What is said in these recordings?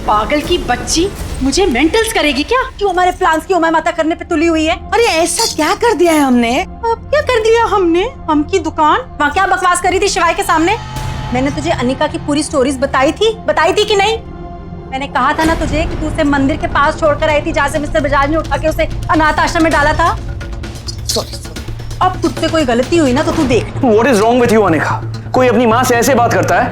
पागल की बच्ची मुझे मेंटल्स करेगी क्या? क्यों हमारे प्लान्स की उमा माता करने पे तुली हुई है? अरे ऐसा क्या कर दिया है हमने? अब क्या कर दिया हमने? हम की दुकान वहाँ क्या बकवास करी थी शिवाय के सामने? मैंने तुझे अनिका की पूरी स्टोरीज बताई थी कि नहीं? मैंने कहा था ना तुझे कि तू उसे मंदिर के पास छोड़कर आई थी जहाँ से मिस्टर बजाज ने उठा के उसे अनाथ आश्रम में डाला था। अब तुझसे कोई गलती हुई ना तो तू देख। What is wrong with you, Anika? कोई अपनी माँ से ऐसे बात करता है?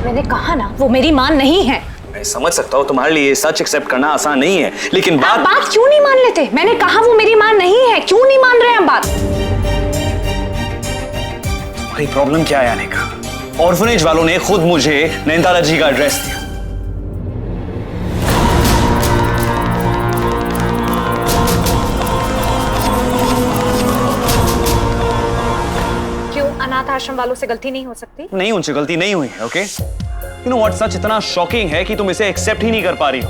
मैंने कहा ना वो मेरी माँ नहीं है। मैं समझ सकता हूँ तुम्हारे लिए सच एक्सेप्ट करना आसान नहीं है, लेकिन बात क्यों नहीं मान लेते? मैंने कहा वो मेरी माँ नहीं है, क्यों नहीं मान रहे हम बात? तुम्हारी प्रॉब्लम क्या है अनिका? ऑर्फनेज वालों ने खुद मुझे नयनतारा जी का एड्रेस दिया। अनाथ आश्रम वालों से गलती नहीं हो सकती? नहीं, उनसे गलती नहीं हुई है, ओके? यू नो व्हाट, सच इतना शॉकिंग है कि तुम इसे एक्सेप्ट ही नहीं कर पा रही हो।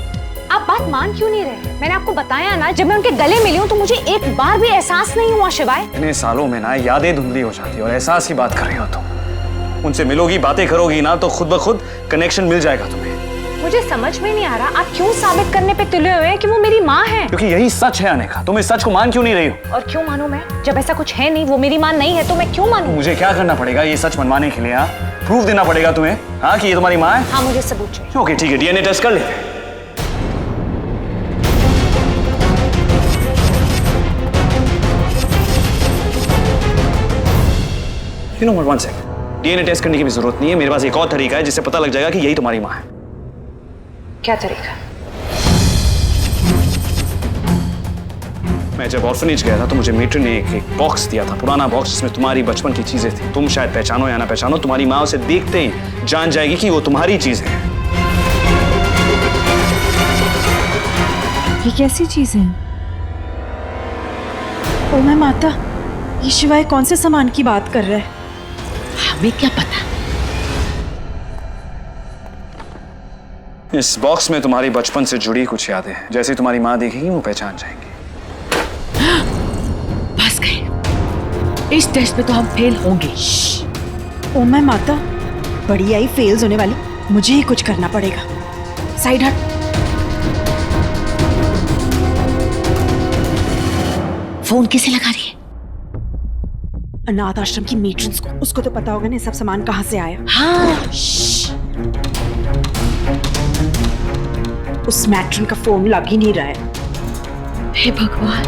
आप बात मान क्यों नहीं रहे? मैंने आपको बताया ना, जब मैं उनके गले मिली हूँ तो मुझे एक बार भी एहसास नहीं हुआ शिवाय। इतने सालों में ना यादें धुंधली हो जाती है और एहसास की बात कर रही हो तुम। उनसे मिलोगी, बातें करोगी ना तो खुद ब खुद कनेक्शन मिल जाएगा तुम्हें। मुझे समझ में नहीं आ रहा आप क्यों साबित करने पे तुले हुए हैं कि वो मेरी माँ है? क्योंकि यही सच है अनिका, तुम इस सच को मान क्यों नहीं रही हो? और क्यों मानूं मैं? जब ऐसा कुछ है नहीं, वो मेरी माँ नहीं है तो मैं क्यों मानूं? मुझे क्या करना पड़ेगा ये सच मनवाने के लिए? हाँ, प्रूफ देना पड़ेगा तुम्हें, हाँ, कि ये तुम्हारी माँ है? हाँ, मुझे सबूत चाहिए। ओके ठीक है, डीएनए टेस्ट कर लेते हैं। You know what, one second. DNA test करने की भी जरूरत नहीं है, मेरे पास एक और तरीका है जिससे पता लग जाएगा कि यही तुम्हारी माँ है। क्या तरीका? मैं जब ऑर्फनेज गया था तो मुझे मेट्रन ने एक बॉक्स दिया था, पुराना बॉक्स जिसमें तुम्हारी बचपन की चीजें थी। तुम शायद पहचानो या ना पहचानो, तुम्हारी माँ उसे देखते ही जान जाएगी कि वो तुम्हारी चीज है। ये कैसी चीज है? ओ मैं माता, ये शिवाय कौन से सामान की बात कर रहा है? हमें क्या पता? इस बॉक्स में तुम्हारी बचपन से जुड़ी कुछ यादें हैं। जैसे तुम्हारी माँ देखेगी वो पहचान जाएंगी। बस गए, इस टेस्ट में तो हम फेल होंगे। ओ मैं माता, बड़ी आई फेल्स होने वाली, मुझे ही कुछ करना पड़ेगा। साइड हट। फोन किसे लगा रही है? अनाथ आश्रम की मेट्रन्स को। उसको तो पता होगा ना सब सामान कहाँ से आया। हाँ। उस मैट्रन का फोन लग ही नहीं रहा है। हे भगवान,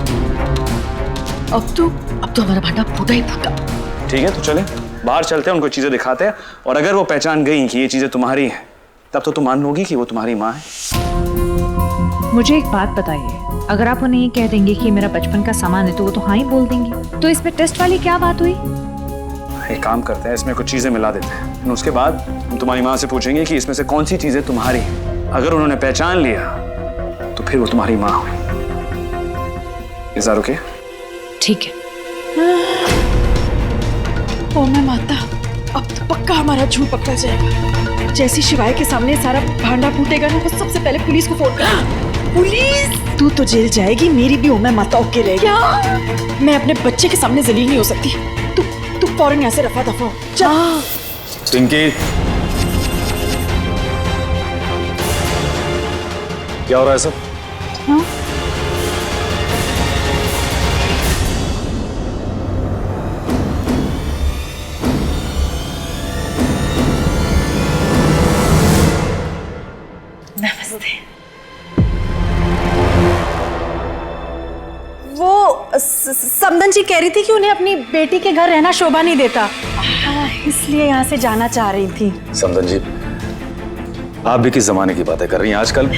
अब तो हमारा भांडा फूटा ही फूटा। ठीक है, तो चले बाहर चलते हैं, उनको चीजें दिखाते हैं, और अगर वो पहचान गई कि ये चीजें तुम्हारी हैं, तब तो तुम मान लोगी कि वो तुम्हारी माँ है। मुझे एक बात बताइए, अगर आप उन्हें ये कह देंगे कि मेरा बचपन का सामान है तो वो तो हाँ ही बोल देंगी, तो इसमें टेस्ट वाली क्या बात हुई? एक काम करते हैं, इसमें कुछ चीजें मिला देते हैं, उसके बाद हम तुम्हारी माँ से पूछेंगे कि इसमें से कौन सी चीजें तुम्हारी हैं। अगर उन्होंने पहचान लिया तो फिर वो तुम्हारी माँ हुई। Is that okay? ठीक है। ओ मैं माता, अब तो पक्का हमारा झूठ पकड़ा जाएगा। जैसी शिवाय के सामने सारा भांडा फूटेगा ना, वो सबसे पहले पुलिस को फोन करेगा। पुलिस? तू तो जेल जाएगी, मेरी भी ओ मैं माता ओके रहेगी। क्या? मैं अपने बच्चे के सामने जलील नहीं हो सकती। तू फौरन यहाँ से रफा दफा हो। चल। पिंकी, क्या हो रहा है सब? हाँ? नमस्ते। वो समदन जी कह रही थी कि उन्हें अपनी बेटी के घर रहना शोभा नहीं देता, इसलिए यहाँ से जाना चाह रही थी। समदन जी, आप भी किस जमाने की बातें कर रही हैं? आजकल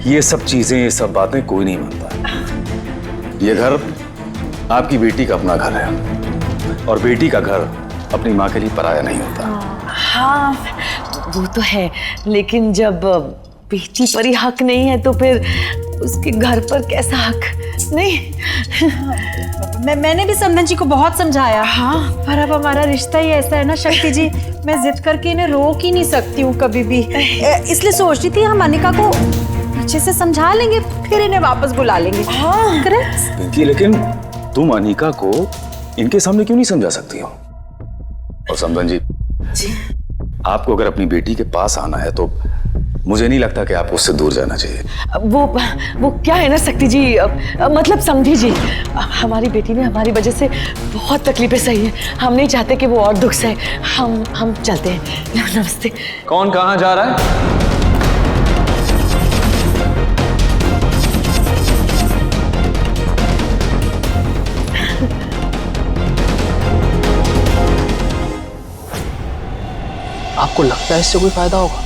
ये सब चीजें, ये सब बातें कोई नहीं मानता। ये घर आपकी बेटी का अपना घर है, और बेटी का घर अपनी माँ के लिए पराया नहीं होता। हाँ, वो तो है, लेकिन जब बेटी पर ही हक नहीं है तो फिर उसके घर पर कैसा हक? नहीं, मैंने भी समदन जी को बहुत समझाया। हाँ, पर अब हमारा रिश्ता ही ऐसा है ना शक्ति जी, मैं जिद करके इन्हें रोक ही नहीं सकती हूँ कभी भी। इसलिए सोच रही थी हम अनिका को पीछे से समझा लेंगे, फिर इन्हें वापस बुला लेंगे। हाँ करेक्ट। पिंकी, लेकिन तुम अनिका को इनके सामने क्यों नहीं समझा सकती हो? और समदन जी, आपको अगर अपनी बेटी के पास आना है तो मुझे नहीं लगता कि आपको उससे दूर जाना चाहिए। वो क्या है ना शक्ति जी, मतलब समझिए, हमारी बेटी ने हमारी वजह से बहुत तकलीफें सही है। हम नहीं चाहते कि वो और दुख सहे। हम चलते हैं। नमस्ते। कौन कहाँ जा रहा है? आपको लगता है इससे कोई फायदा होगा?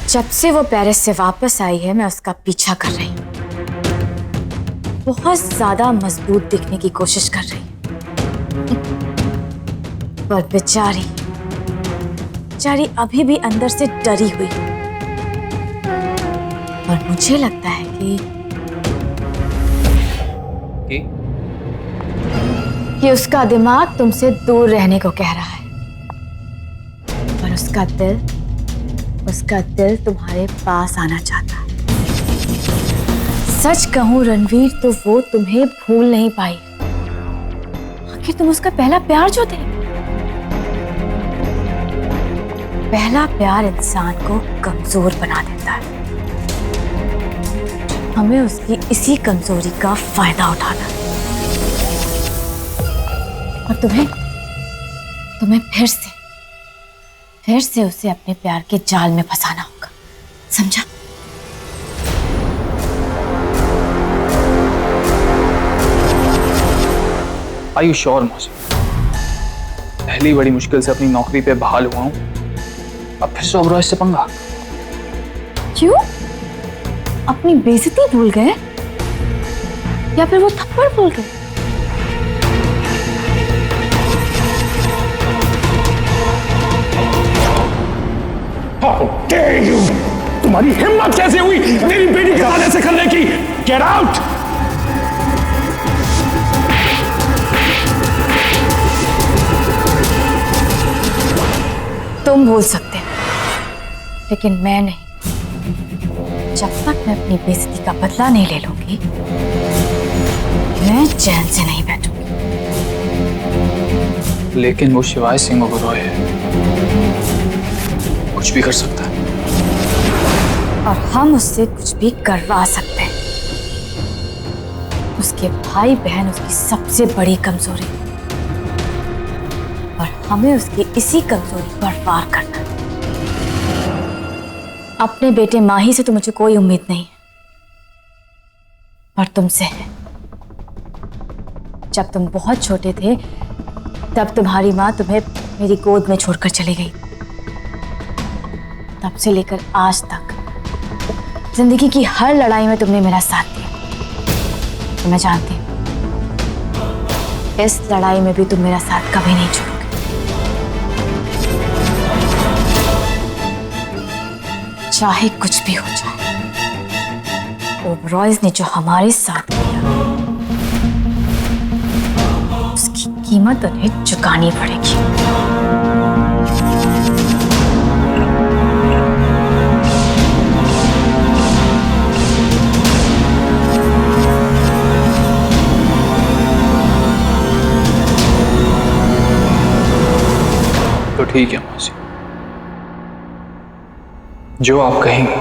जब से वो पेरिस से वापस आई है मैं उसका पीछा कर रही हूँ। बहुत ज्यादा मजबूत दिखने की कोशिश कर रही हूँ, पर बेचारी अभी भी अंदर से डरी हुई है। और मुझे लगता है कि उसका दिमाग तुमसे दूर रहने को कह रहा है, पर उसका दिल तुम्हारे पास आना चाहता है। सच कहूं रणवीर, तो वो तुम्हें भूल नहीं पाई। आखिर तुम उसका पहला प्यार जो थे। पहला प्यार इंसान को कमजोर बना देता है। हमें उसकी इसी कमजोरी का फायदा उठाना है। और तुम्हें फिर से उसे अपने प्यार के जाल में फंसाना होगा, समझा? Are you sure, मौसी? पहली बड़ी मुश्किल से अपनी नौकरी पे बहाल हुआ हूँ, अब फिर से अब्रोह से पंगा। क्यों? अपनी बेइज्जती भूल गए या फिर वो थप्पड़ भूल गए? How dare you! तुम्हारी हिम्मत कैसे हुई मेरी बेटी के साथ ऐसे करने की? Get out! तुम भूल सकते हो, लेकिन मैं नहीं। जब तक मैं अपनी बेइज्जती का बदला नहीं ले लूंगी, मैं चैन से नहीं बैठूंगी। लेकिन वो शिवाय सिंह ओबरॉय है, कुछ भी कर सकता है। और हम उससे कुछ भी करवा सकते हैं। उसके भाई बहन उसकी सबसे बड़ी कमजोरी, और हमें उसकी इसी कमजोरी पर वार करना है। अपने बेटे माही से तो मुझे कोई उम्मीद नहीं है, पर तुमसे है। जब तुम बहुत छोटे थे तब तुम्हारी माँ तुम्हें मेरी गोद में छोड़कर चली गई। तब से लेकर आज तक जिंदगी की हर लड़ाई में तुमने मेरा साथ दिया। तो मैं जानती हूँ इस लड़ाई में भी तुम मेरा साथ कभी नहीं छोड़ोगे। चाहे कुछ भी हो जाए, ओबरॉयज ने जो हमारे साथ किया उसकी कीमत उन्हें चुकानी पड़ेगी। तो ठीक है मौसी, जो आप कहेंगे